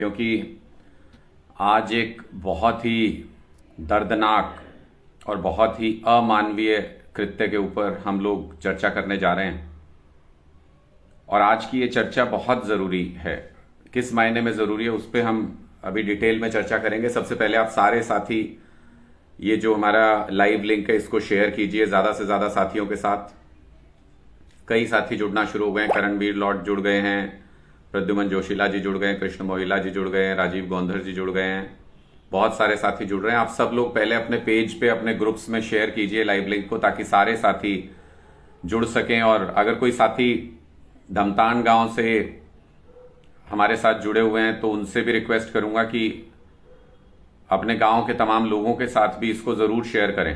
क्योंकि आज एक बहुत ही दर्दनाक और बहुत ही अमानवीय कृत्य के ऊपर हम लोग चर्चा करने जा रहे हैं। और आज की ये चर्चा बहुत ज़रूरी है। किस मायने में ज़रूरी है उस पर हम अभी डिटेल में चर्चा करेंगे। सबसे पहले आप सारे साथी ये जो हमारा लाइव लिंक है इसको शेयर कीजिए ज़्यादा से ज़्यादा साथियों के साथ। कई साथी जुड़ना शुरू हो गए हैं। करणवीर लॉर्ड जुड़ गए हैं, प्रद्युमन जोशीला जी जुड़ गए हैं, कृष्ण मोहिला जी जुड़ गए हैं, राजीव गोंधर जी जुड़ गए हैं। बहुत सारे साथी जुड़ रहे हैं। आप सब लोग पहले अपने पेज पे अपने ग्रुप्स में शेयर कीजिए लाइव लिंक को, ताकि सारे साथी जुड़ सकें। और अगर कोई साथी धमतान गांव से हमारे साथ जुड़े हुए हैं तो उनसे भी रिक्वेस्ट करूंगा कि अपने गांव के तमाम लोगों के साथ भी इसको जरूर शेयर करें।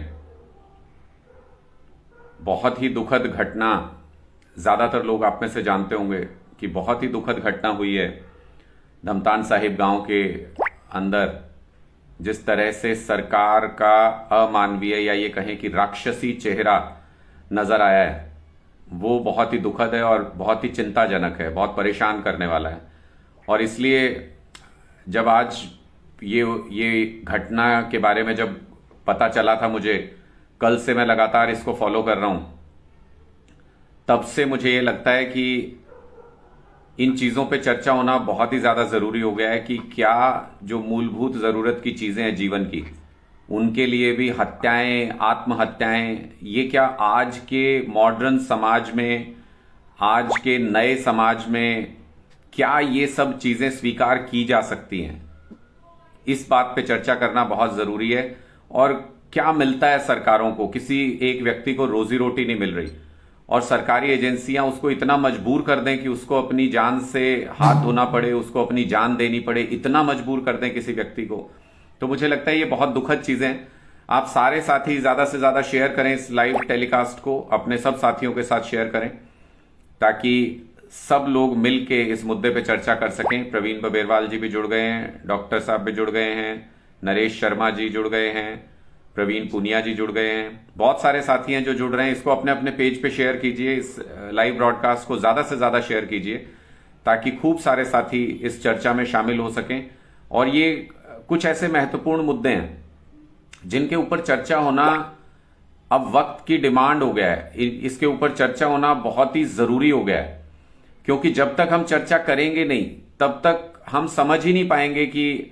बहुत ही दुखद घटना, ज्यादातर लोग आप में से जानते होंगे कि बहुत ही दुखद घटना हुई है धमतान साहिब गांव के अंदर। जिस तरह से सरकार का अमानवीय या ये कहें कि राक्षसी चेहरा नजर आया है वो बहुत ही दुखद है और बहुत ही चिंताजनक है, बहुत परेशान करने वाला है। और इसलिए जब आज ये घटना के बारे में जब पता चला था मुझे, कल से मैं लगातार इसको फॉलो कर रहा हूं, तब से मुझे ये लगता है कि इन चीजों पे चर्चा होना बहुत ही ज्यादा जरूरी हो गया है कि क्या जो मूलभूत जरूरत की चीजें हैं जीवन की, उनके लिए भी हत्याएं, आत्महत्याएं, ये क्या आज के मॉडर्न समाज में, आज के नए समाज में क्या ये सब चीजें स्वीकार की जा सकती हैं? इस बात पे चर्चा करना बहुत जरूरी है। और क्या मिलता है सरकारों को? किसी एक व्यक्ति को रोजी रोटी नहीं मिल रही और सरकारी एजेंसियां उसको इतना मजबूर कर दें कि उसको अपनी जान से हाथ धोना पड़े, उसको अपनी जान देनी पड़े, इतना मजबूर कर दें किसी व्यक्ति को। तो मुझे लगता है ये बहुत दुखद चीजें। आप सारे साथी ज्यादा से ज्यादा शेयर करें इस लाइव टेलीकास्ट को, अपने सब साथियों के साथ शेयर करें ताकि सब लोग मिलके इस मुद्दे पे चर्चा कर सकें। प्रवीण बबेरवाल जी भी जुड़ गए हैं, डॉक्टर साहब भी जुड़ गए हैं, नरेश शर्मा जी जुड़ गए हैं, प्रवीण पुनिया जी जुड़ गए हैं। बहुत सारे साथी हैं जो जुड़ रहे हैं। इसको अपने अपने पेज पे शेयर कीजिए, इस लाइव ब्रॉडकास्ट को ज्यादा से ज्यादा शेयर कीजिए ताकि खूब सारे साथी इस चर्चा में शामिल हो सकें। और ये कुछ ऐसे महत्वपूर्ण मुद्दे हैं जिनके ऊपर चर्चा होना अब वक्त की डिमांड हो गया है। इसके ऊपर चर्चा होना बहुत ही जरूरी हो गया है, क्योंकि जब तक हम चर्चा करेंगे नहीं तब तक हम समझ ही नहीं पाएंगे कि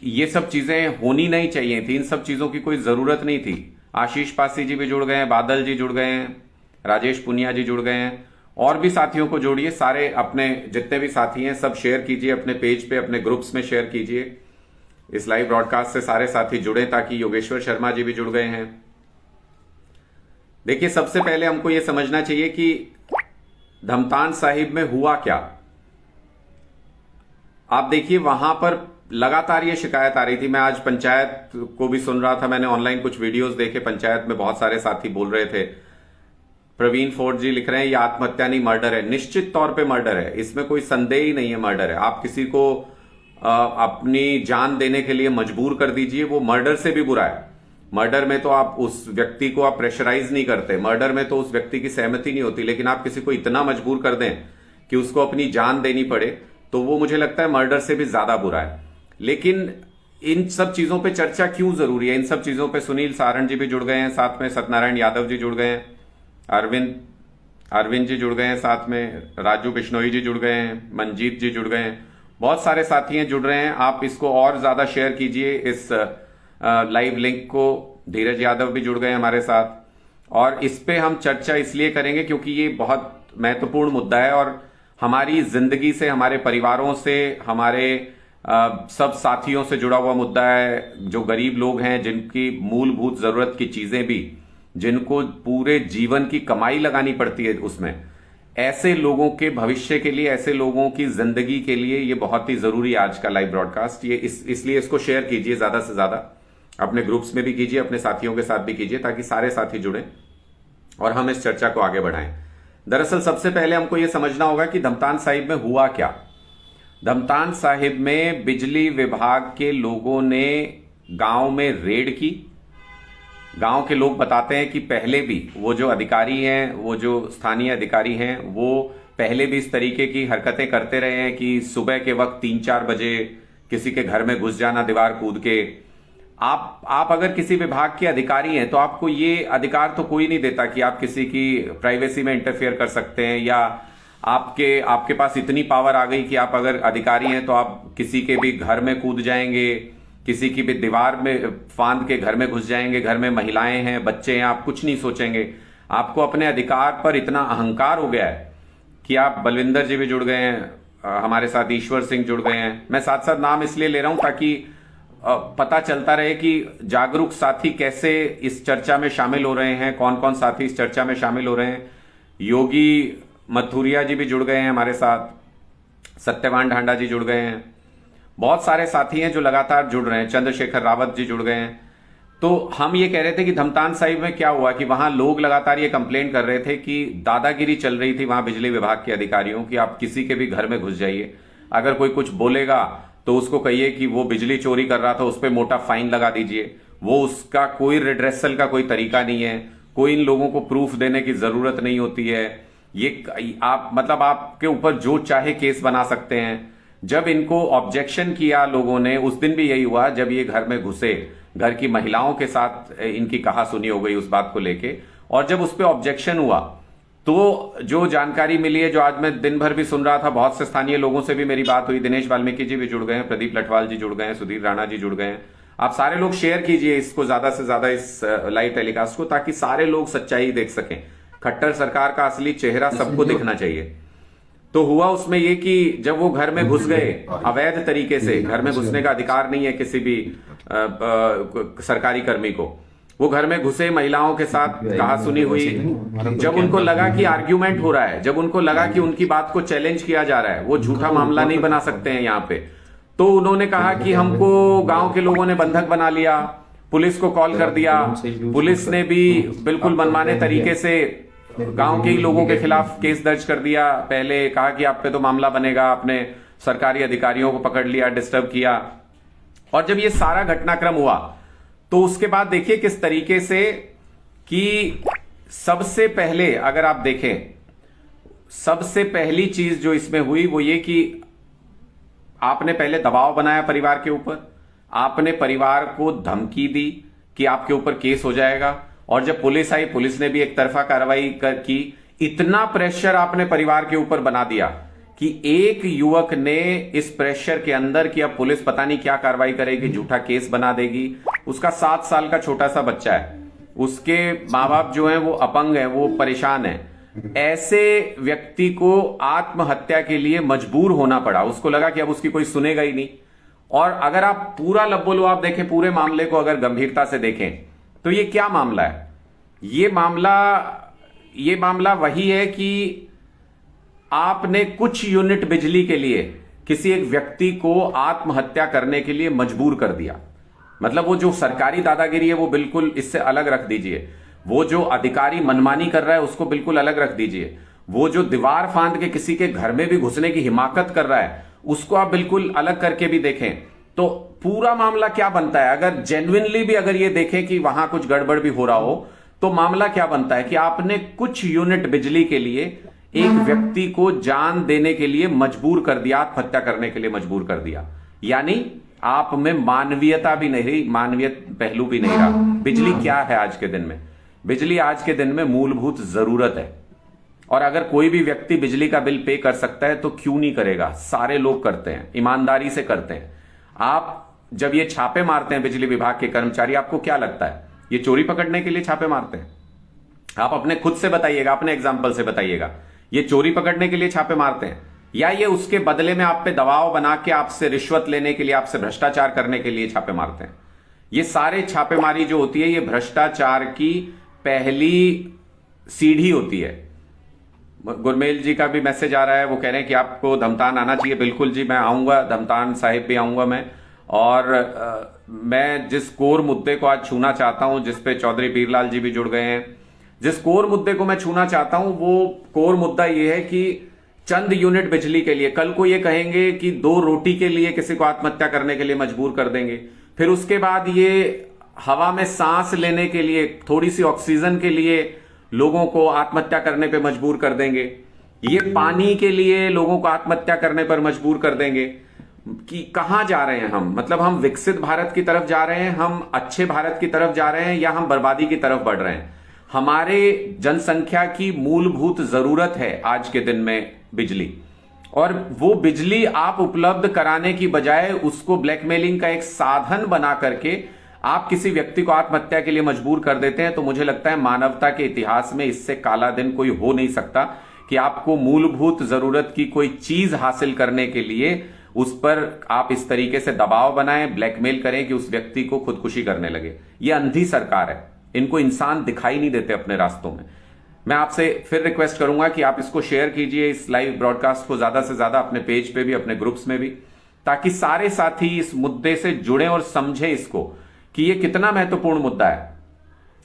ये सब चीजें होनी नहीं चाहिए थी, इन सब चीजों की कोई जरूरत नहीं थी। आशीष पासी जी भी जुड़ गए हैं, बादल जी जुड़ गए हैं, राजेश पुनिया जी जुड़ गए हैं, और भी साथियों को जोड़िए। सारे अपने जितने भी साथी हैं सब शेयर कीजिए अपने पेज पे, अपने ग्रुप्स में शेयर कीजिए। इस लाइव ब्रॉडकास्ट से सारे साथी जुड़े ताकि योगेश्वर शर्मा जी भी जुड़ गए हैं। देखिए, सबसे पहले हमको यह समझना चाहिए कि धमतान साहिब में हुआ क्या। आप देखिए, वहां पर लगातार ये शिकायत आ रही थी। मैं आज पंचायत को भी सुन रहा था, मैंने ऑनलाइन कुछ वीडियोस देखे, पंचायत में बहुत सारे साथी बोल रहे थे। प्रवीण फोर्ट जी लिख रहे हैं ये आत्महत्या नहीं मर्डर है। निश्चित तौर पे मर्डर है, इसमें कोई संदेह ही नहीं है, मर्डर है। आप किसी को अपनी जान देने के लिए मजबूर कर दीजिए, वो मर्डर से भी बुरा है। मर्डर में तो आप उस व्यक्ति को आप प्रेशराइज नहीं करते, मर्डर में तो उस व्यक्ति की सहमति नहीं होती, लेकिन आप किसी को इतना मजबूर कर दें कि उसको अपनी जान देनी पड़े, तो वो मुझे लगता है मर्डर से भी ज्यादा बुरा है। लेकिन इन सब चीजों पे चर्चा क्यों जरूरी है? इन सब चीजों पे सुनील सारण जी भी जुड़ गए हैं, साथ में सत्यनारायण यादव जी जुड़ गए हैं, अरविंद जी जुड़ गए हैं, साथ में राजू बिश्नोई जी जुड़ गए हैं, मंजीत जी जुड़ गए हैं। बहुत सारे साथी हैं जुड़ रहे हैं। आप इसको और ज्यादा शेयर कीजिए इस लाइव लिंक को। धीरज यादव भी जुड़ गए हमारे साथ। और इस पे हम चर्चा इसलिए करेंगे क्योंकि ये बहुत महत्वपूर्ण मुद्दा है और हमारी जिंदगी से, हमारे परिवारों से, हमारे सब साथियों से जुड़ा हुआ मुद्दा है। जो गरीब लोग हैं, जिनकी मूलभूत जरूरत की चीजें भी, जिनको पूरे जीवन की कमाई लगानी पड़ती है उसमें, ऐसे लोगों के भविष्य के लिए, ऐसे लोगों की जिंदगी के लिए ये बहुत ही जरूरी है आज का लाइव ब्रॉडकास्ट। ये इसलिए इसको शेयर कीजिए ज्यादा से ज्यादा, अपने ग्रुप्स में भी कीजिए, अपने साथियों के साथ भी कीजिए, ताकि सारे साथी जुड़ें और हम इस चर्चा को आगे बढ़ाएं। दरअसल सबसे पहले हमको यह समझना होगा कि धमतान साहिब में हुआ क्या। धमतान साहिब में बिजली विभाग के लोगों ने गांव में रेड की। गांव के लोग बताते हैं कि पहले भी वो जो अधिकारी हैं, वो जो स्थानीय अधिकारी हैं, वो पहले भी इस तरीके की हरकतें करते रहे हैं कि सुबह के वक्त 3-4 बजे किसी के घर में घुस जाना दीवार कूद के। आप अगर किसी विभाग के अधिकारी हैं तो आपको ये अधिकार तो कोई नहीं देता कि आप किसी की प्राइवेसी में इंटरफेयर कर सकते हैं, या आपके पास इतनी पावर आ गई कि आप अगर अधिकारी हैं तो आप किसी के भी घर में कूद जाएंगे, किसी की भी दीवार में फांद के घर में घुस जाएंगे। घर में महिलाएं हैं, बच्चे हैं, आप कुछ नहीं सोचेंगे। आपको अपने अधिकार पर इतना अहंकार हो गया है कि आप बलविंदर जी भी जुड़ गए हैं, हमारे साथ ईश्वर सिंह जुड़ गए हैं। मैं साथ साथ नाम इसलिए ले रहा हूं ताकि पता चलता रहे कि जागरूक साथी कैसे इस चर्चा में शामिल हो रहे हैं, कौन कौन साथी इस चर्चा में शामिल हो रहे हैं। योगी मथुरिया जी भी जुड़ गए हैं हमारे साथ, सत्यवान ढांडा जी जुड़ गए हैं, बहुत सारे साथी हैं जो लगातार जुड़ रहे हैं, चंद्रशेखर रावत जी जुड़ गए हैं। तो हम ये कह रहे थे कि धमतान साहिब में क्या हुआ कि वहां लोग लगातार ये कंप्लेंट कर रहे थे कि दादागिरी चल रही थी वहां बिजली विभाग के अधिकारियों की। आप किसी के भी घर में घुस जाइए, अगर कोई कुछ बोलेगा तो उसको कहिए कि वो बिजली चोरी कर रहा था, उस पर मोटा फाइन लगा दीजिए। वो उसका कोई रिड्रेसल का कोई तरीका नहीं है, कोई इन लोगों को प्रूफ देने की जरूरत नहीं होती है। ये आप मतलब आपके ऊपर जो चाहे केस बना सकते हैं। जब इनको ऑब्जेक्शन किया लोगों ने, उस दिन भी यही हुआ जब ये घर में घुसे, घर की महिलाओं के साथ इनकी कहा सुनी हो गई उस बात को लेके, और जब उस पर ऑब्जेक्शन हुआ तो जो जानकारी मिली है, जो आज मैं दिन भर भी सुन रहा था, बहुत से स्थानीय लोगों से भी मेरी बात हुई, दिनेश वाल्मीकि जी भी जुड़ गए हैं, प्रदीप लठवाल जी जुड़ गए हैं, सुधीर राणा जी जुड़ गए हैं। आप सारे लोग शेयर कीजिए इसको ज्यादा से ज्यादा, इस लाइव टेलीकास्ट को, ताकि सारे लोग सच्चाई देख सकें। खट्टर सरकार का असली चेहरा सबको दिखना चाहिए। तो हुआ उसमें ये कि जब वो घर में घुस गए अवैध तरीके से, घर में घुसने का अधिकार नहीं है किसी भी सरकारी कर्मी को, वो घर में घुसे, महिलाओं के साथ कहा सुनी हुई। जब उनको लगा कि आर्ग्यूमेंट हो रहा है, जब उनको लगा कि उनकी बात को चैलेंज किया जा रहा है, वो झूठा मामला नहीं बना सकते हैं यहाँ पे, तो उन्होंने कहा कि हमको गांव के लोगों ने बंधक बना लिया, पुलिस को कॉल कर दिया। पुलिस ने भी बिल्कुल मनमाने तरीके से गांव के ही लोगों के खिलाफ केस दर्ज कर दिया। पहले कहा कि आप पे तो मामला बनेगा, आपने सरकारी अधिकारियों को पकड़ लिया, डिस्टर्ब किया। और जब ये सारा घटनाक्रम हुआ तो उसके बाद देखिए किस तरीके से कि सबसे पहले अगर आप देखें, सबसे पहली चीज जो इसमें हुई वो ये कि आपने पहले दबाव बनाया परिवार के ऊपर, आपने परिवार को धमकी दी कि आपके ऊपर केस हो जाएगा, और जब पुलिस आई, पुलिस ने भी एक तरफा कार्रवाई की। इतना प्रेशर आपने परिवार के ऊपर बना दिया कि एक युवक ने इस प्रेशर के अंदर कि अब पुलिस पता नहीं क्या कार्रवाई करेगी, झूठा केस बना देगी। उसका 7 साल का छोटा सा बच्चा है, उसके माँ बाप जो हैं वो अपंग हैं, वो परेशान हैं। ऐसे व्यक्ति को आत्महत्या के लिए मजबूर होना पड़ा। उसको लगा कि अब उसकी कोई सुनेगा ही नहीं। और अगर आप पूरा लब्बो आप देखें, पूरे मामले को अगर गंभीरता से देखें तो ये क्या मामला है? ये मामला वही है कि आपने कुछ यूनिट बिजली के लिए किसी एक व्यक्ति को आत्महत्या करने के लिए मजबूर कर दिया। मतलब वो जो सरकारी दादागिरी है वो बिल्कुल इससे अलग रख दीजिए, वो जो अधिकारी मनमानी कर रहा है उसको बिल्कुल अलग रख दीजिए, वो जो दीवार फांद के किसी के घर में भी घुसने की हिमाकत कर रहा है उसको आप बिल्कुल अलग करके भी देखें तो पूरा मामला क्या बनता है। अगर जेन्युइनली भी अगर ये देखें कि वहां कुछ गड़बड़ भी हो रहा हो तो मामला क्या बनता है कि आपने कुछ यूनिट बिजली के लिए एक व्यक्ति को जान देने के लिए मजबूर कर दिया, आत्महत्या करने के लिए मजबूर कर दिया। यानी आप में मानवीयता भी नहीं रही, मानवीय पहलू भी नहीं रहा। बिजली क्या है आज के दिन में? बिजली आज के दिन में मूलभूत जरूरत है, और अगर कोई भी व्यक्ति बिजली का बिल पे कर सकता है तो क्यों नहीं करेगा? सारे लोग करते हैं, ईमानदारी से करते हैं। आप जब ये छापे मारते हैं बिजली विभाग के कर्मचारी, आपको क्या लगता है ये चोरी पकड़ने के लिए छापे मारते हैं? आप अपने खुद से बताइएगा, अपने एग्जाम्पल से बताइएगा, ये चोरी पकड़ने के लिए छापे मारते हैं या ये उसके बदले में आप पे दबाव बना के आपसे रिश्वत लेने के लिए, आपसे भ्रष्टाचार करने के लिए छापे मारते हैं? ये सारे छापेमारी जो होती है ये भ्रष्टाचार की पहली सीढ़ी होती है। गुरमेल जी का भी मैसेज आ रहा है, वो कह रहे हैं कि आपको धमतान आना चाहिए। बिल्कुल जी, मैं आऊंगा, धमतान साहिब भी आऊंगा मैं। और मैं जिस कोर मुद्दे को आज छूना चाहता हूं, जिस पे चौधरी बीरलाल जी भी जुड़ गए हैं, जिस कोर मुद्दे को मैं छूना चाहता हूं वो कोर मुद्दा ये है कि चंद यूनिट बिजली के लिए कल को ये कहेंगे कि 2 रोटी के लिए किसी को आत्महत्या करने के लिए मजबूर कर देंगे, फिर उसके बाद ये हवा में सांस लेने के लिए, थोड़ी सी ऑक्सीजन के लिए लोगों को आत्महत्या करने पे मजबूर कर देंगे। ये पानी के लिए लोगों को आत्महत्या करने पर मजबूर कर देंगे कि कहां जा रहे हैं हम। मतलब हम विकसित भारत की तरफ जा रहे हैं, हम अच्छे भारत की तरफ जा रहे हैं, या हम बर्बादी की तरफ बढ़ रहे हैं। हमारे जनसंख्या की मूलभूत जरूरत है आज के दिन में बिजली, और वो बिजली आप उपलब्ध कराने की बजाय उसको ब्लैकमेलिंग का एक साधन बना करके आप किसी व्यक्ति को आत्महत्या के लिए मजबूर कर देते हैं। तो मुझे लगता है मानवता के इतिहास में इससे काला दिन कोई हो नहीं सकता कि आपको मूलभूत जरूरत की कोई चीज हासिल करने के लिए उस पर आप इस तरीके से दबाव बनाएं, ब्लैकमेल करें कि उस व्यक्ति को खुदकुशी करने लगे। ये अंधी सरकार है, इनको इंसान दिखाई नहीं देते अपने रास्तों में। मैं आपसे फिर रिक्वेस्ट करूंगा कि आप इसको शेयर कीजिए, इस लाइव ब्रॉडकास्ट को ज्यादा से ज्यादा अपने पेज पे भी, अपने ग्रुप्स में भी, ताकि सारे साथी इस मुद्दे से जुड़े और समझे इसको कि ये कितना महत्वपूर्ण मुद्दा है।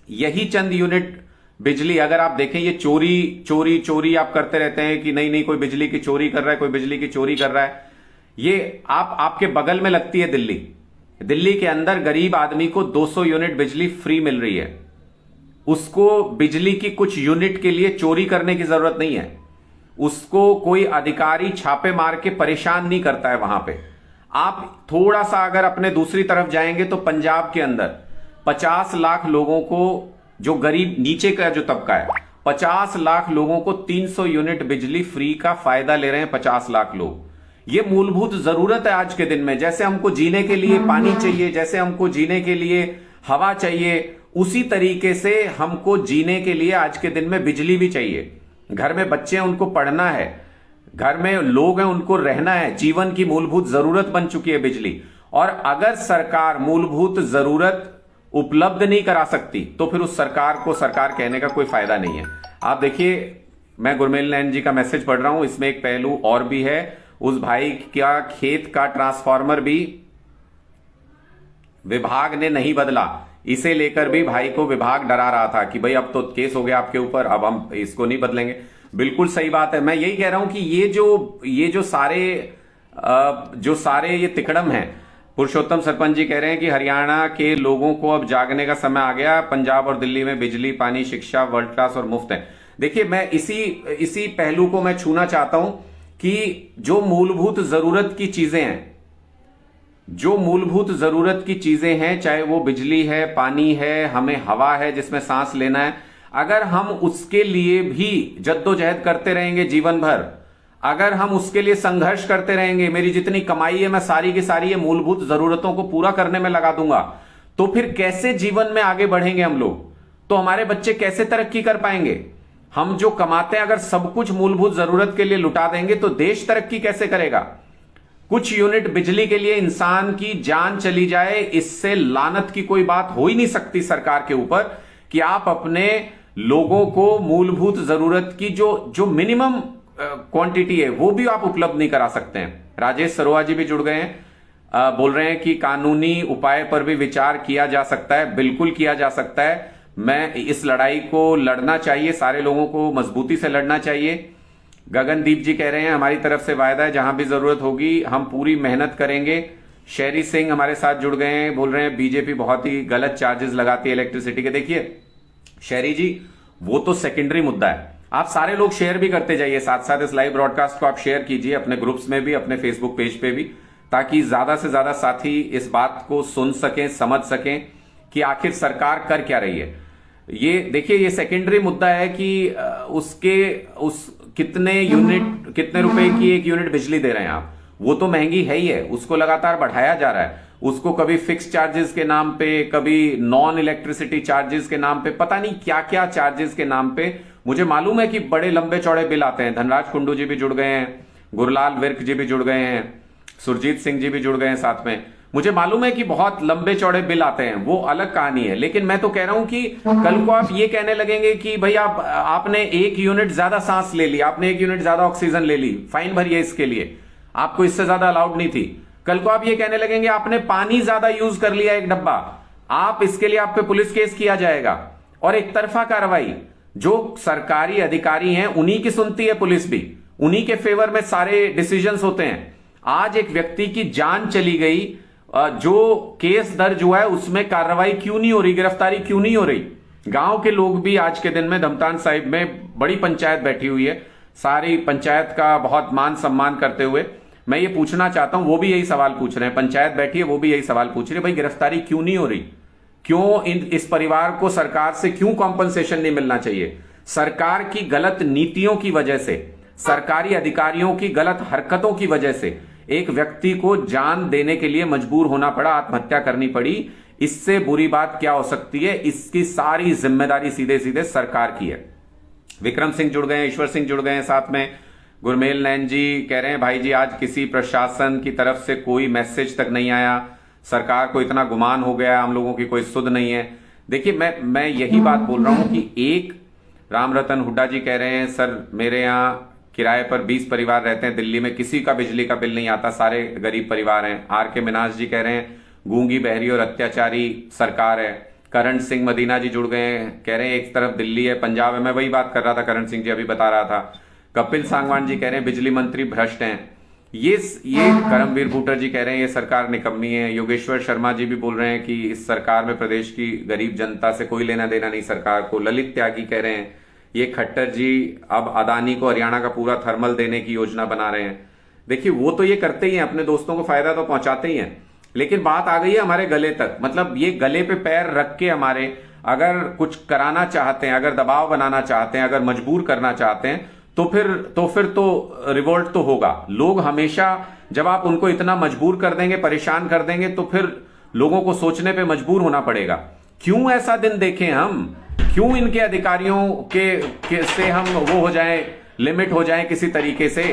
यही चंद यूनिट बिजली, अगर आप देखें, ये चोरी चोरी चोरी आप करते रहते हैं कि नहीं नहीं कोई बिजली की चोरी कर रहा है, कोई बिजली की चोरी कर रहा है। ये आपके बगल में लगती है दिल्ली। दिल्ली के अंदर गरीब आदमी को 200 यूनिट बिजली फ्री मिल रही है। उसको बिजली की कुछ यूनिट के लिए चोरी करने की जरूरत नहीं है। उसको कोई अधिकारी छापे मार के परेशान नहीं करता है वहां पे। आप थोड़ा सा अगर अपने दूसरी तरफ जाएंगे तो पंजाब के अंदर 50 लाख लोगों को, जो गरीब नीचे का जो तबका है, 50 लाख लोगों को 300 यूनिट बिजली फ्री का फायदा ले रहे हैं। 50 लाख लोग। ये मूलभूत जरूरत है आज के दिन में। जैसे हमको जीने के लिए पानी चाहिए, जैसे हमको जीने के लिए हवा चाहिए, उसी तरीके से हमको जीने के लिए आज के दिन में बिजली भी चाहिए। घर में बच्चे हैं, उनको पढ़ना है, घर में लोग हैं, उनको रहना है। जीवन की मूलभूत जरूरत बन चुकी है बिजली। और अगर सरकार मूलभूत जरूरत उपलब्ध नहीं करा सकती तो फिर उस सरकार को सरकार कहने का कोई फायदा नहीं है। आप देखिए, मैं गुरमेल नैन जी का मैसेज पढ़ रहा हूं, इसमें एक पहलू और भी है। उस भाई का खेत का ट्रांसफार्मर भी विभाग ने नहीं बदला, इसे लेकर भी भाई को विभाग डरा रहा था कि भाई अब तो केस हो गया आपके ऊपर, अब हम इसको नहीं बदलेंगे। बिल्कुल सही बात है। मैं यही कह रहा हूं कि ये जो सारे ये तिकड़म हैं। पुरुषोत्तम सरपंच जी कह रहे हैं कि हरियाणा के लोगों को अब जागने का समय आ गया। पंजाब और दिल्ली में बिजली, पानी, शिक्षा वर्ल्ड क्लास और मुफ्त है। देखिए, मैं इसी पहलू को मैं छूना चाहता हूं कि जो मूलभूत जरूरत की चीजें हैं, जो मूलभूत जरूरत की चीजें हैं, चाहे वो बिजली है, पानी है, हमें हवा है जिसमें सांस लेना है, अगर हम उसके लिए भी जद्दोजहद करते रहेंगे जीवन भर, अगर हम उसके लिए संघर्ष करते रहेंगे, मेरी जितनी कमाई है मैं सारी की सारी ये मूलभूत जरूरतों को पूरा करने में लगा दूंगा, तो फिर कैसे जीवन में आगे बढ़ेंगे हम लोग? तो हमारे बच्चे कैसे तरक्की कर पाएंगे? हम जो कमाते हैं अगर सब कुछ मूलभूत जरूरत के लिए लुटा देंगे तो देश तरक्की कैसे करेगा? कुछ यूनिट बिजली के लिए इंसान की जान चली जाए, इससे लानत की कोई बात हो ही नहीं सकती सरकार के ऊपर कि आप अपने लोगों को मूलभूत जरूरत की जो मिनिमम क्वांटिटी है वो भी आप उपलब्ध नहीं करा सकते हैं। राजेश सरोवा जी भी जुड़ गए हैं, बोल रहे हैं कि कानूनी उपाय पर भी विचार किया जा सकता है। बिल्कुल किया जा सकता है। मैं इस लड़ाई को लड़ना चाहिए, सारे लोगों को मजबूती से लड़ना चाहिए। गगनदीप जी कह रहे हैं हमारी तरफ से वायदा है, जहां भी जरूरत होगी हम पूरी मेहनत करेंगे। शेरी सिंह हमारे साथ जुड़ गए हैं, बोल रहे हैं बीजेपी बहुत ही गलत चार्जेस लगाती है इलेक्ट्रिसिटी के। देखिए शेरी जी, वो तो सेकेंडरी मुद्दा है। आप सारे लोग शेयर भी करते जाइए, साथ साथ इस लाइव ब्रॉडकास्ट को आप शेयर कीजिए अपने ग्रुप्स में भी, अपने फेसबुक पेज पे भी, ताकि ज्यादा से ज्यादा साथी इस बात को सुन सकें, समझ सकें कि आखिर सरकार कर क्या रही है। ये देखिए, ये सेकेंडरी मुद्दा है कि कितने यूनिट, कितने रुपए की एक यूनिट बिजली दे रहे हैं आप, वो तो महंगी है ही है, उसको लगातार बढ़ाया जा रहा है। उसको कभी फिक्स चार्जेस के नाम पे, कभी नॉन इलेक्ट्रिसिटी चार्जेस के नाम पे, पता नहीं क्या क्या चार्जेस के नाम पे। मुझे मालूम है कि बड़े लंबे चौड़े बिल आते हैं। धनराज कुंडू जी भी जुड़ गए हैं, गुरलाल विर्क जी भी जुड़ गए हैं, सुरजीत सिंह जी भी जुड़ गए हैं साथ में। मुझे मालूम है कि बहुत लंबे चौड़े बिल आते हैं, वो अलग कहानी है। लेकिन मैं तो कह रहा हूं कि कल को आप ये कहने लगेंगे कि भाई आपने 1 यूनिट ज्यादा सांस ले ली, आपने 1 यूनिट ज्यादा ऑक्सीजन ले ली, फाइन भरिए इसके लिए, आपको इससे ज्यादा अलाउड नहीं थी। कल को आप ये कहने लगेंगे आपने पानी ज्यादा यूज कर लिया 1 डब्बा, आप इसके लिए आप पे पुलिस केस किया जाएगा। और एक तरफा कार्रवाई, जो सरकारी अधिकारी हैं उन्हीं की सुनती है पुलिस भी, उन्हीं के फेवर में सारे डिसीजंस होते हैं। आज एक व्यक्ति की जान चली गई, जो केस दर्ज हुआ है उसमें कार्रवाई क्यों नहीं हो रही, गिरफ्तारी क्यों नहीं हो रही? गांव के लोग भी आज के दिन में धमतान साहिब में बड़ी पंचायत बैठी हुई है, सारी पंचायत का बहुत मान सम्मान करते हुए मैं ये पूछना चाहता हूं, वो भी यही सवाल पूछ रहे हैं, पंचायत बैठी है वो भी यही सवाल पूछ रही है, भाई गिरफ्तारी क्यों नहीं हो रही? क्यों इस परिवार को सरकार से क्यों कॉम्पनसेशन नहीं मिलना चाहिए? सरकार की गलत नीतियों की वजह से, सरकारी अधिकारियों की गलत हरकतों की वजह से एक व्यक्ति को जान देने के लिए मजबूर होना पड़ा, आत्महत्या करनी पड़ी। इससे बुरी बात क्या हो सकती है? इसकी सारी जिम्मेदारी सीधे सीधे सरकार की है। विक्रम सिंह जुड़ गए हैं, ईश्वर सिंह जुड़ गए हैं साथ में। गुरमेल नैन जी कह रहे हैं भाई जी आज किसी प्रशासन की तरफ से कोई मैसेज तक नहीं आया, सरकार को इतना गुमान हो गया, हम लोगों की कोई सुध नहीं है। देखिए मैं यही बात बोल रहा हूं कि एक राम रतन हुड्डा जी कह रहे हैं सर मेरे यहां किराए पर 20 परिवार रहते हैं, दिल्ली में किसी का बिजली का बिल नहीं आता, सारे गरीब परिवार हैं। आर के मिनाज जी कह रहे हैं गूंगी बहरी और अत्याचारी सरकार है। करण सिंह मदीना जी जुड़ गए हैं, कह रहे हैं एक तरफ दिल्ली है पंजाब है, मैं वही बात कर रहा था, करण सिंह जी अभी बता रहा था। कपिल सांगवान जी कह रहे हैं बिजली मंत्री भ्रष्ट हैं। ये करमवीर भूटर जी कह रहे हैं ये सरकार निकम्मी है। योगेश्वर शर्मा जी भी बोल रहे हैं कि इस सरकार में प्रदेश की गरीब जनता से कोई लेना देना नहीं सरकार को। ललित त्यागी कह रहे हैं ये खट्टर जी अब अदानी को हरियाणा का पूरा थर्मल देने की योजना बना रहे हैं। देखिए वो तो ये करते ही हैं, अपने दोस्तों को फायदा तो पहुंचाते ही हैं, लेकिन बात आ गई है हमारे गले तक। मतलब ये गले पे पैर रख के हमारे अगर कुछ कराना चाहते हैं, अगर दबाव बनाना चाहते हैं, अगर मजबूर करना चाहते हैं तो फिर रिवोल्ट तो होगा। लोग हमेशा जब आप उनको इतना मजबूर कर देंगे, परेशान कर देंगे, तो फिर लोगों को सोचने पे मजबूर होना पड़ेगा। क्यों ऐसा दिन देखें हम? क्यों इनके अधिकारियों के से हम वो हो जाएं, लिमिट हो जाएं किसी तरीके से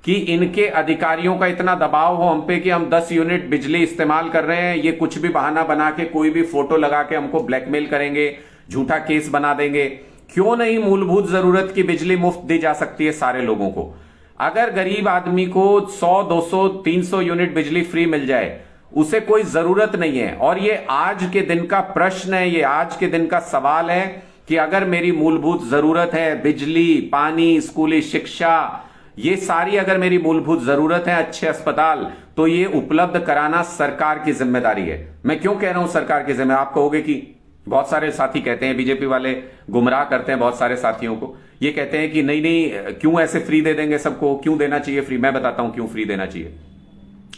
कि इनके अधिकारियों का इतना दबाव हो हम पे कि हम 10 यूनिट बिजली इस्तेमाल कर रहे हैं, ये कुछ भी बहाना बना के कोई भी फोटो लगा के हमको ब्लैकमेल करेंगे, झूठा केस बना देंगे। क्यों नहीं मूलभूत जरूरत की बिजली मुफ्त दी जा सकती है सारे लोगों को? अगर गरीब आदमी को 100, 200, 300 यूनिट बिजली फ्री मिल जाए, उसे कोई जरूरत नहीं है। और ये आज के दिन का प्रश्न है, ये आज के दिन का सवाल है कि अगर मेरी मूलभूत जरूरत है बिजली, पानी, स्कूली शिक्षा, ये सारी अगर मेरी मूलभूत जरूरत है, अच्छे अस्पताल, तो ये उपलब्ध कराना सरकार की जिम्मेदारी है। मैं क्यों कह रहा हूं सरकार की जिम्मेदारी? आप कहोगे कि बहुत सारे साथी कहते हैं, बीजेपी वाले गुमराह करते हैं बहुत सारे साथियों को, ये कहते हैं कि नहीं नहीं क्यों ऐसे फ्री दे देंगे सबको, क्यों देना चाहिए फ्री? मैं बताता हूं क्यों फ्री देना चाहिए।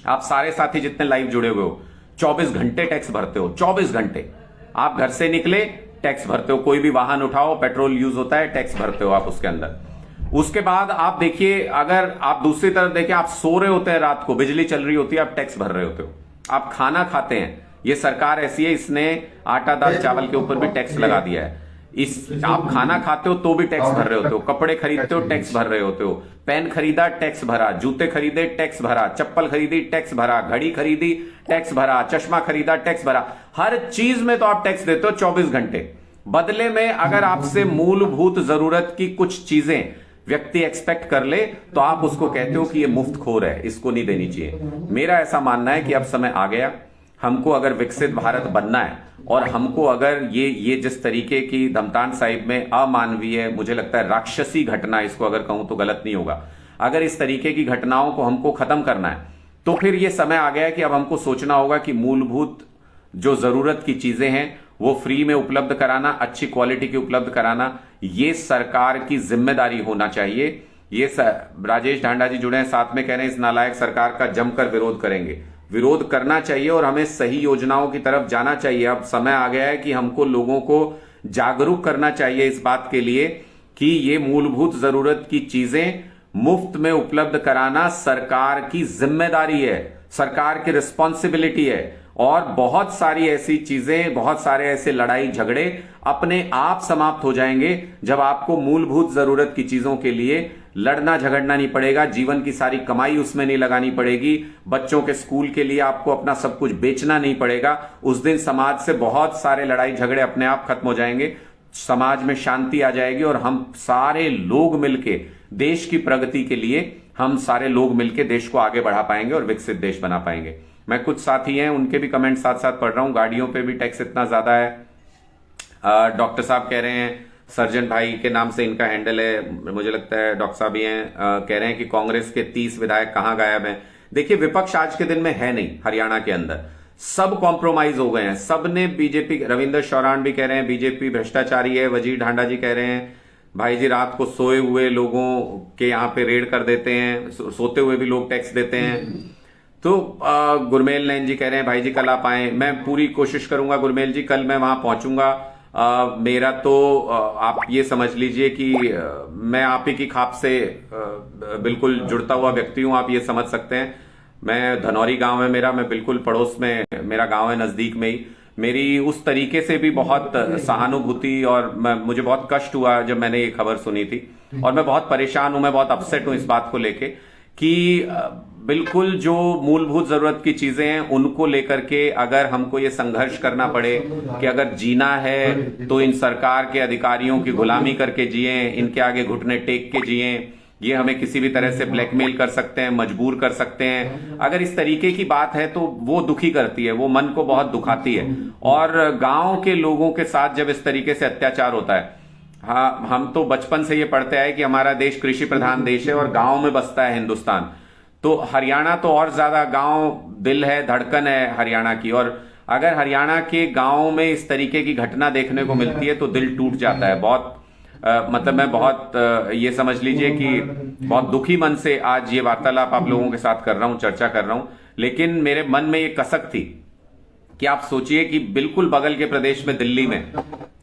आप सारे साथी जितने लाइव जुड़े हुए हो 24 घंटे टैक्स भरते हो, 24 घंटे आप घर से निकले टैक्स भरते हो, कोई भी वाहन उठाओ पेट्रोल यूज होता है टैक्स भरते हो आप उसके अंदर। उसके बाद आप देखिए, अगर आप दूसरी तरफ देखिए, आप सो रहे होते हैं रात को, बिजली चल रही होती है, आप टैक्स भर रहे होते हो। आप खाना खाते हैं, ये सरकार ऐसी है इसने आटा दाल चावल के ऊपर भी टैक्स लगा दिया है। आप खाना खाते हो तो भी टैक्स भर रहे होते हो, कपड़े खरीदते हो टैक्स भर रहे होते हो, पेन खरीदा टैक्स भरा, जूते खरीदे टैक्स भरा, चप्पल खरीदी टैक्स भरा, घड़ी खरीदी टैक्स भरा, चश्मा खरीदा टैक्स भरा, हर चीज में तो आप टैक्स देते हो 24 घंटे। बदले में अगर आपसे मूलभूत जरूरत की कुछ चीजें व्यक्ति एक्सपेक्ट कर ले तो आप उसको कहते हो कि ये मुफ्तखोर है, इसको नहीं देनी चाहिए। मेरा ऐसा मानना है कि अब समय आ गया, हमको अगर विकसित भारत बनना है और हमको अगर ये जिस तरीके की धमतान साहिब में अमानवीय, मुझे लगता है राक्षसी घटना, इसको अगर कहूं तो गलत नहीं होगा, अगर इस तरीके की घटनाओं को हमको खत्म करना है तो फिर ये समय आ गया है कि अब हमको सोचना होगा कि मूलभूत जो जरूरत की चीजें हैं वो फ्री में उपलब्ध कराना, अच्छी क्वालिटी की उपलब्ध कराना, ये सरकार की जिम्मेदारी होना चाहिए। ये राजेश ढांडा जी जुड़े हैं साथ में, कह रहे हैं इस नालायक सरकार का जमकर विरोध करेंगे। विरोध करना चाहिए और हमें सही योजनाओं की तरफ जाना चाहिए। अब समय आ गया है कि हमको लोगों को जागरूक करना चाहिए इस बात के लिए कि ये मूलभूत जरूरत की चीजें मुफ्त में उपलब्ध कराना सरकार की जिम्मेदारी है, सरकार की रिस्पॉन्सिबिलिटी है। और बहुत सारी ऐसी चीजें, बहुत सारे ऐसे लड़ाई झगड़े अपने आप समाप्त हो जाएंगे जब आपको मूलभूत जरूरत की चीजों के लिए लड़ना झगड़ना नहीं पड़ेगा, जीवन की सारी कमाई उसमें नहीं लगानी पड़ेगी, बच्चों के स्कूल के लिए आपको अपना सब कुछ बेचना नहीं पड़ेगा। उस दिन समाज से बहुत सारे लड़ाई झगड़े अपने आप खत्म हो जाएंगे, समाज में शांति आ जाएगी और हम सारे लोग मिलके देश की प्रगति के लिए हम सारे लोग मिलके देश को आगे बढ़ा पाएंगे और विकसित देश बना पाएंगे। मैं कुछ साथी हैं उनके भी कमेंट साथ साथ पढ़ रहा हूं। गाड़ियों पे भी टैक्स इतना ज्यादा है। डॉक्टर साहब कह रहे हैं, सर्जन भाई के नाम से इनका हैंडल है, मुझे लगता है डॉक्टर साहब ही हैं, कह रहे हैं कि कांग्रेस के 30 विधायक कहां गायब हैं। देखिए विपक्ष आज के दिन में है नहीं हरियाणा के अंदर, सब कॉम्प्रोमाइज हो गए हैं, सब ने बीजेपी, रविंद्र शौरान भी कह रहे हैं बीजेपी भ्रष्टाचारी है, वजीर ढांडा जी कह रहे हैं भाई जी रात को सोए हुए लोगों के यहाँ पे रेड कर देते हैं, सोते हुए भी लोग टैक्स देते हैं। तो गुरमेल नैन जी कह रहे हैं भाई जी कल आप आए, मैं पूरी कोशिश करूंगा गुरमेल जी, कल मैं वहां पहुंचूंगा। मेरा तो आप ये समझ लीजिए कि मैं आप ही की खाप से बिल्कुल जुड़ता हुआ व्यक्ति हूं, आप ये समझ सकते हैं। मैं धनौरी गांव है मेरा, मैं बिल्कुल पड़ोस में मेरा गांव है, नजदीक में ही। मेरी उस तरीके से भी बहुत सहानुभूति और मुझे बहुत कष्ट हुआ जब मैंने ये खबर सुनी थी, और मैं बहुत परेशान हूं, मैं बहुत अपसेट हूं इस बात को लेके कि बिल्कुल जो मूलभूत जरूरत की चीजें हैं उनको लेकर के अगर हमको ये संघर्ष करना पड़े कि अगर जीना है तो इन सरकार के अधिकारियों की गुलामी करके जिए, इनके आगे घुटने टेक के जिए, ये हमें किसी भी तरह से ब्लैकमेल कर सकते हैं, मजबूर कर सकते हैं, अगर इस तरीके की बात है तो वो दुखी करती है, वो मन को बहुत दुखाती है। और गांव के लोगों के साथ जब इस तरीके से अत्याचार होता है, हाँ हम तो बचपन से ये पढ़ते आए कि हमारा देश कृषि प्रधान देश है और गांव में बसता है हिंदुस्तान। तो हरियाणा तो और ज्यादा गांव दिल है, धड़कन है हरियाणा की, और अगर हरियाणा के गांव में इस तरीके की घटना देखने को मिलती है तो दिल टूट जाता है बहुत। मतलब मैं बहुत ये समझ लीजिए कि बहुत दुखी मन से आज ये वार्तालाप आप लोगों के साथ कर रहा हूं, चर्चा कर रहा हूं। लेकिन मेरे मन में ये कसक थी कि आप सोचिए कि बिल्कुल बगल के प्रदेश में दिल्ली में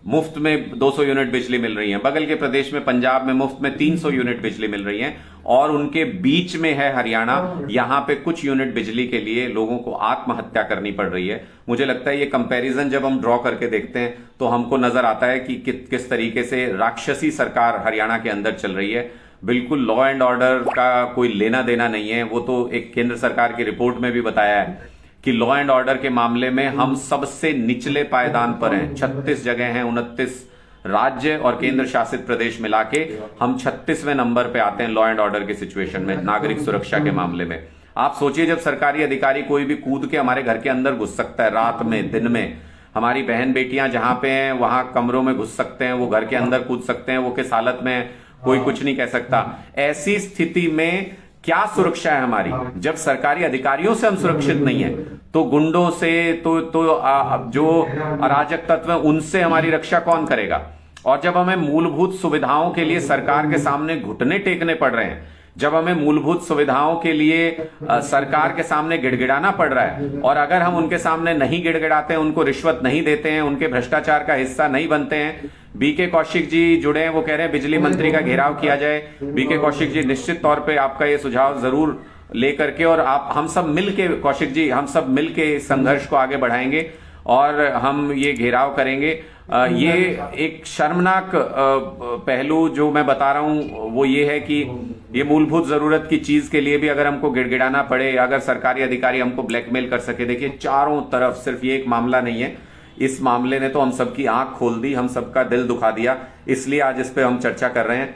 मुफ्त में 200 यूनिट बिजली मिल रही है, बगल के प्रदेश में पंजाब में मुफ्त में 300 यूनिट बिजली मिल रही है, और उनके बीच में है हरियाणा, यहां पे कुछ यूनिट बिजली के लिए लोगों को आत्महत्या करनी पड़ रही है। मुझे लगता है ये कंपैरिजन जब हम ड्रॉ करके देखते हैं तो हमको नजर आता है कि किस तरीके से राक्षसी सरकार हरियाणा के अंदर चल रही है। बिल्कुल लॉ एंड ऑर्डर का कोई लेना देना नहीं है। वो तो एक केंद्र सरकार की रिपोर्ट में भी बताया है कि लॉ एंड ऑर्डर के मामले में हम सबसे निचले पायदान पर हैं। 36 जगह हैं, 29 राज्य और केंद्र शासित प्रदेश मिला के हम 36वें नंबर पे आते हैं लॉ एंड ऑर्डर की सिचुएशन में, नागरिक सुरक्षा के मामले में। आप सोचिए जब सरकारी अधिकारी कोई भी कूद के हमारे घर के अंदर घुस सकता है, रात में दिन में, हमारी बहन बेटियां जहां पे हैं वहां कमरों में घुस सकते हैं, वो घर के अंदर कूद सकते हैं, वो किस हालत में कोई कुछ नहीं कह सकता। ऐसी स्थिति में क्या सुरक्षा है हमारी? जब सरकारी अधिकारियों से हम सुरक्षित नहीं है तो गुंडों से जो अराजक तत्व है उनसे हमारी रक्षा कौन करेगा? और जब हमें मूलभूत सुविधाओं के लिए सरकार के सामने घुटने टेकने पड़ रहे हैं, जब हमें मूलभूत सुविधाओं के लिए सरकार के सामने गिड़गिड़ाना पड़ रहा है, और अगर हम उनके सामने नहीं गिड़गिड़ाते हैं, उनको रिश्वत नहीं देते हैं, उनके भ्रष्टाचार का हिस्सा नहीं बनते हैं। बीके कौशिक जी जुड़े हैं, वो कह रहे हैं बिजली मंत्री का घेराव किया जाए। बीके कौशिक जी निश्चित तौर पे आपका ये सुझाव जरूर लेकर के, और आप हम सब मिलके, कौशिक जी हम सब मिलके संघर्ष को आगे बढ़ाएंगे और हम ये घेराव करेंगे। ये एक शर्मनाक पहलू जो मैं बता रहा हूं वो ये है कि ये मूलभूत जरूरत की चीज के लिए भी अगर हमको गिड़गिड़ाना पड़े, अगर सरकारी अधिकारी हमको ब्लैकमेल कर सके। देखिए चारों तरफ, सिर्फ ये एक मामला नहीं है, इस मामले ने तो हम सबकी आंख खोल दी, हम सबका दिल दुखा दिया, इसलिए आज इस पे हम चर्चा कर रहे हैं।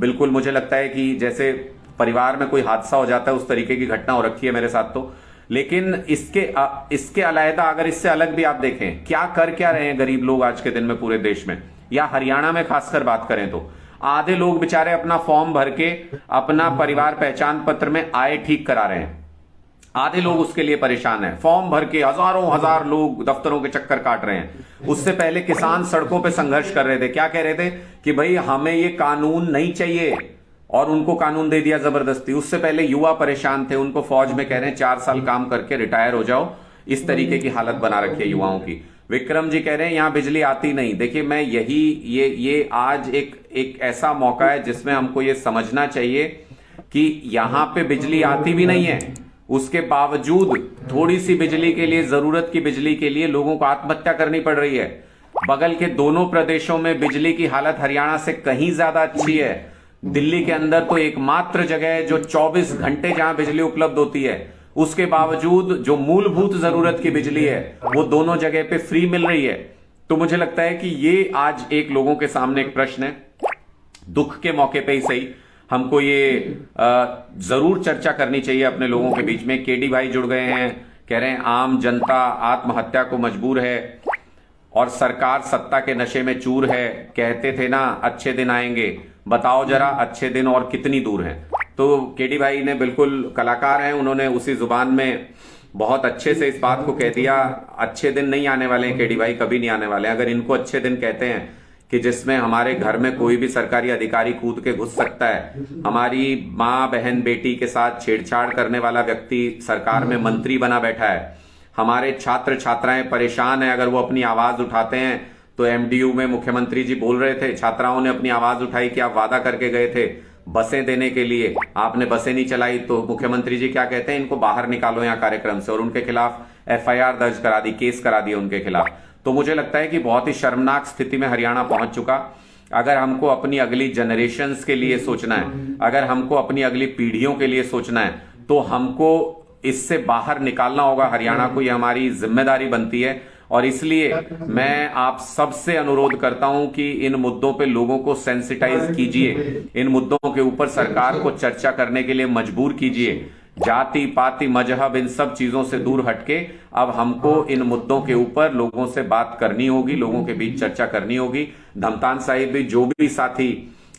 बिल्कुल मुझे लगता है कि जैसे परिवार में कोई हादसा हो जाता है उस तरीके की घटना हो रखी है मेरे साथ तो। लेकिन इसके अलग अगर इससे अलग भी आप देखें क्या रहे हैं गरीब लोग आज के दिन में पूरे देश में, या हरियाणा में खासकर बात करें तो आधे लोग बेचारे अपना फॉर्म भर के अपना परिवार पहचान पत्र में आय ठीक करा रहे हैं, आधे लोग उसके लिए परेशान हैं। फॉर्म भर के हजार लोग दफ्तरों के चक्कर काट रहे हैं। उससे पहले किसान सड़कों पे संघर्ष कर रहे थे, क्या कह रहे थे कि भाई हमें ये कानून नहीं चाहिए, और उनको कानून दे दिया जबरदस्ती। उससे पहले युवा परेशान थे, उनको फौज में कह रहे हैं 4 साल काम करके रिटायर हो जाओ। इस तरीके की हालत बना रखी है युवाओं की। विक्रम जी कह रहे हैं यहां बिजली आती नहीं। देखिए मैं ये आज एक ऐसा मौका है जिसमें हमको ये समझना चाहिए कि यहां पे बिजली आती भी नहीं है, उसके बावजूद थोड़ी सी बिजली के लिए, जरूरत की बिजली के लिए लोगों को आत्महत्या करनी पड़ रही है। बगल के दोनों प्रदेशों में बिजली की हालत हरियाणा से कहीं ज्यादा अच्छी है। दिल्ली के अंदर तो एकमात्र जगह है जो 24 घंटे जहां बिजली उपलब्ध होती है, उसके बावजूद जो मूलभूत जरूरत की बिजली है वो दोनों जगह पे फ्री मिल रही है। तो मुझे लगता है कि ये आज एक लोगों के सामने एक प्रश्न है, दुख के मौके पे ही सही हमको ये जरूर चर्चा करनी चाहिए अपने लोगों के बीच में। केडी भाई जुड़ गए हैं, कह रहे हैं आम जनता आत्महत्या को मजबूर है और सरकार सत्ता के नशे में चूर है। कहते थे ना अच्छे दिन आएंगे, बताओ जरा अच्छे दिन और कितनी दूर हैं। तो केडी भाई ने बिल्कुल कलाकार हैं, उन्होंने उसी जुबान में बहुत अच्छे से इस बात को कह दिया। अच्छे दिन नहीं आने वाले हैं केडी भाई, कभी नहीं आने वाले। अगर इनको अच्छे दिन कहते हैं कि जिसमें हमारे घर में कोई भी सरकारी अधिकारी कूद के घुस सकता है, हमारी माँ बहन बेटी के साथ छेड़छाड़ करने वाला व्यक्ति सरकार में मंत्री बना बैठा है, हमारे छात्र छात्राएं परेशान हैं, अगर वो अपनी आवाज उठाते हैं तो एमडीयू में मुख्यमंत्री जी बोल रहे थे, छात्राओं ने अपनी आवाज उठाई कि आप वादा करके गए थे बसें देने के लिए, आपने बसें नहीं चलाई, तो मुख्यमंत्री जी क्या कहते हैं, इनको बाहर निकालो यहाँ कार्यक्रम से, और उनके खिलाफ एफआईआर दर्ज करा दी, केस करा दिए उनके खिलाफ। तो मुझे लगता है कि बहुत ही शर्मनाक स्थिति में हरियाणा पहुंच चुका। अगर हमको अपनी अगली जनरेशन्स के लिए सोचना है, अगर हमको अपनी अगली पीढ़ियों के लिए सोचना है, तो हमको इससे बाहर निकालना होगा हरियाणा को, ये हमारी जिम्मेदारी बनती है। और इसलिए मैं आप सबसे अनुरोध करता हूं कि इन मुद्दों पे लोगों को सेंसिटाइज कीजिए, इन मुद्दों के ऊपर सरकार को चर्चा करने के लिए मजबूर कीजिए। जाति पाति मजहब इन सब चीजों से दूर हटके अब हमको इन मुद्दों के ऊपर लोगों से बात करनी होगी, लोगों के बीच चर्चा करनी होगी। धमतान साहिब भी जो भी साथी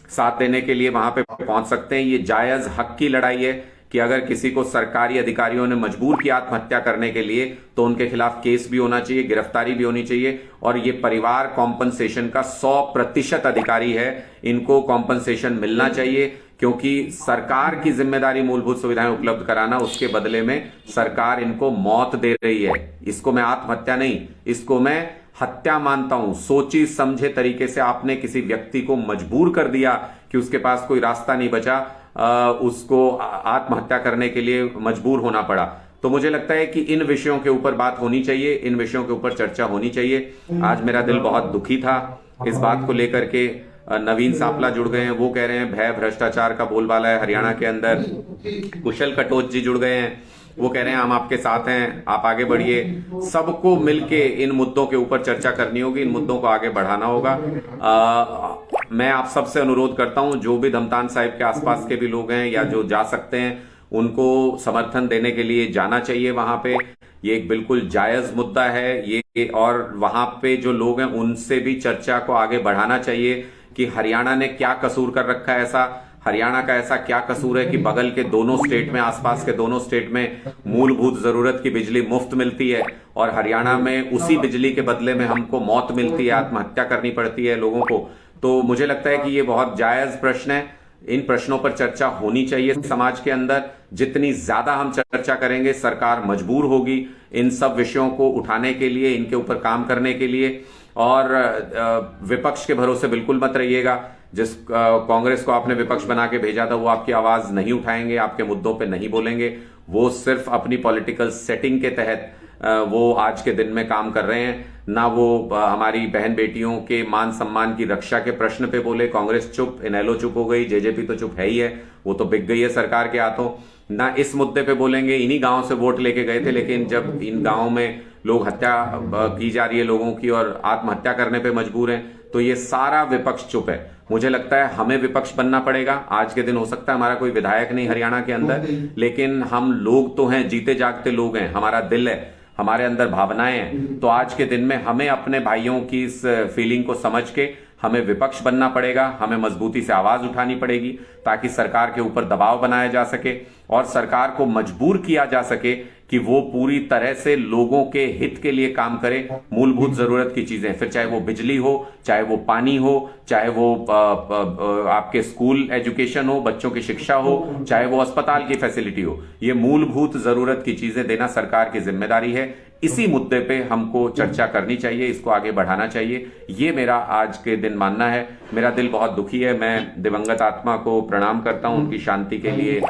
साथ देने के लिए वहां पे पहुंच सकते हैं, ये जायज हक की लड़ाई है कि अगर किसी को सरकारी अधिकारियों ने मजबूर किया आत्महत्या करने के लिए तो उनके खिलाफ केस भी होना चाहिए, गिरफ्तारी भी होनी चाहिए। और ये परिवार कॉम्पनसेशन का 100% अधिकारी है, इनको कॉम्पनसेशन मिलना चाहिए, क्योंकि सरकार की जिम्मेदारी मूलभूत सुविधाएं उपलब्ध कराना, उसके बदले में सरकार इनको मौत दे रही है। इसको मैं आत्महत्या नहीं, इसको मैं हत्या मानता हूं। सोची समझे तरीके से आपने किसी व्यक्ति को मजबूर कर दिया कि उसके पास कोई रास्ता नहीं बचा, उसको आत्महत्या करने के लिए मजबूर होना पड़ा। तो मुझे लगता है कि इन विषयों के ऊपर बात होनी चाहिए, इन विषयों के ऊपर चर्चा होनी चाहिए। आज मेरा दिल बहुत दुखी था इस बात को लेकर के। नवीन सांपला जुड़ गए हैं, वो कह रहे हैं भय भ्रष्टाचार का बोलबाला है हरियाणा के अंदर। कुशल कटोच जी जुड़ गए हैं, वो कह रहे हैं हम आपके साथ हैं, आप आगे बढ़िए। सबको मिलके इन मुद्दों के ऊपर चर्चा करनी होगी, इन मुद्दों को आगे बढ़ाना होगा। मैं आप सबसे अनुरोध करता हूं, जो भी धमतान साहिब के आसपास के भी लोग हैं या जो जा सकते हैं, उनको समर्थन देने के लिए जाना चाहिए वहां पे। ये एक बिल्कुल जायज मुद्दा है ये, और वहां पे जो लोग हैं उनसे भी चर्चा को आगे बढ़ाना चाहिए कि हरियाणा ने क्या कसूर कर रखा है ऐसा, हरियाणा का ऐसा क्या कसूर है कि बगल के दोनों स्टेट में, आसपास के दोनों स्टेट में मूलभूत जरूरत की बिजली मुफ्त मिलती है और हरियाणा में उसी बिजली के बदले में हमको मौत मिलती है, आत्महत्या करनी पड़ती है लोगों को। तो मुझे लगता है कि ये बहुत जायज प्रश्न है, इन प्रश्नों पर चर्चा होनी चाहिए समाज के अंदर। जितनी ज्यादा हम चर्चा करेंगे, सरकार मजबूर होगी इन सब विषयों को उठाने के लिए, इनके ऊपर काम करने के लिए। और विपक्ष के भरोसे बिल्कुल मत रहिएगा। जिस कांग्रेस को आपने विपक्ष बना के भेजा था, वो आपकी आवाज नहीं उठाएंगे, आपके मुद्दों पे नहीं बोलेंगे। वो सिर्फ अपनी पॉलिटिकल सेटिंग के तहत वो आज के दिन में काम कर रहे हैं। ना वो हमारी बहन बेटियों के मान सम्मान की रक्षा के प्रश्न पे बोले। कांग्रेस चुप, इनेलो चुप हो गई, जेजेपी तो चुप है ही है, वो तो बिक गई है सरकार के हाथों। ना इस मुद्दे पे बोलेंगे, इन्हीं गांव से वोट लेके गए थे, लेकिन जब इन गांवों में लोग हत्या की जा रही है लोगों की और आत्महत्या करने पे मजबूर हैं, तो ये सारा विपक्ष चुप है। मुझे लगता है हमें विपक्ष बनना पड़ेगा। आज के दिन हो सकता है हमारा कोई विधायक नहीं हरियाणा के अंदर, लेकिन हम लोग तो हैं, जीते जागते लोग हैं, हमारा दिल है, हमारे अंदर भावनाएं हैं। तो आज के दिन में हमें अपने भाइयों की इस फीलिंग को समझ के हमें विपक्ष बनना पड़ेगा, हमें मजबूती से आवाज उठानी पड़ेगी ताकि सरकार के ऊपर दबाव बनाया जा सके और सरकार को मजबूर किया जा सके कि वो पूरी तरह से लोगों के हित के लिए काम करे। मूलभूत जरूरत की चीजें, फिर चाहे वो बिजली हो, चाहे वो पानी हो, चाहे वो आपके स्कूल एजुकेशन हो, बच्चों की शिक्षा हो, चाहे वो अस्पताल की फैसिलिटी हो, ये मूलभूत जरूरत की चीजें देना सरकार की जिम्मेदारी है। इसी मुद्दे पे हमको चर्चा करनी चाहिए, इसको आगे बढ़ाना चाहिए, ये मेरा आज के दिन मानना है। मेरा दिल बहुत दुखी है, मैं दिवंगत आत्मा को प्रणाम करता हूं, उनकी शांति के लिए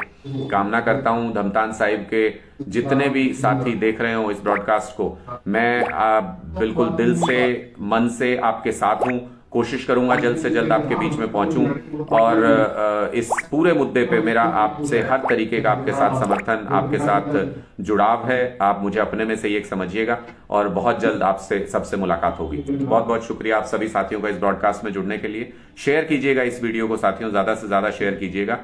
कामना करता हूं। धमतान साहिब के जितने भी साथी देख रहे हो इस ब्रॉडकास्ट को, मैं बिल्कुल दिल से, मन से आपके साथ हूं। कोशिश करूंगा जल्द से जल्द आपके बीच में पहुंचूं और इस पूरे मुद्दे पे मेरा आपसे हर तरीके का आपके साथ समर्थन, आपके साथ जुड़ाव है। आप मुझे अपने में से एक समझिएगा और बहुत जल्द आपसे सबसे मुलाकात होगी। बहुत बहुत शुक्रिया आप सभी साथियों का इस ब्रॉडकास्ट में जुड़ने के लिए। शेयर कीजिएगा इस वीडियो को साथियों, ज्यादा से ज्यादा शेयर कीजिएगा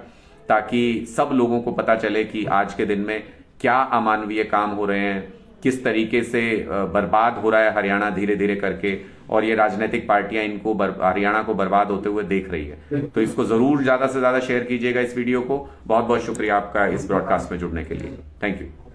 ताकि सब लोगों को पता चले कि आज के दिन में क्या अमानवीय काम हो रहे हैं, किस तरीके से बर्बाद हो रहा है हरियाणा धीरे धीरे करके, और ये राजनीतिक पार्टियां इनको हरियाणा को बर्बाद होते हुए देख रही है। तो इसको जरूर ज्यादा से ज्यादा शेयर कीजिएगा इस वीडियो को। बहुत बहुत शुक्रिया आपका इस ब्रॉडकास्ट में जुड़ने के लिए। Thank you.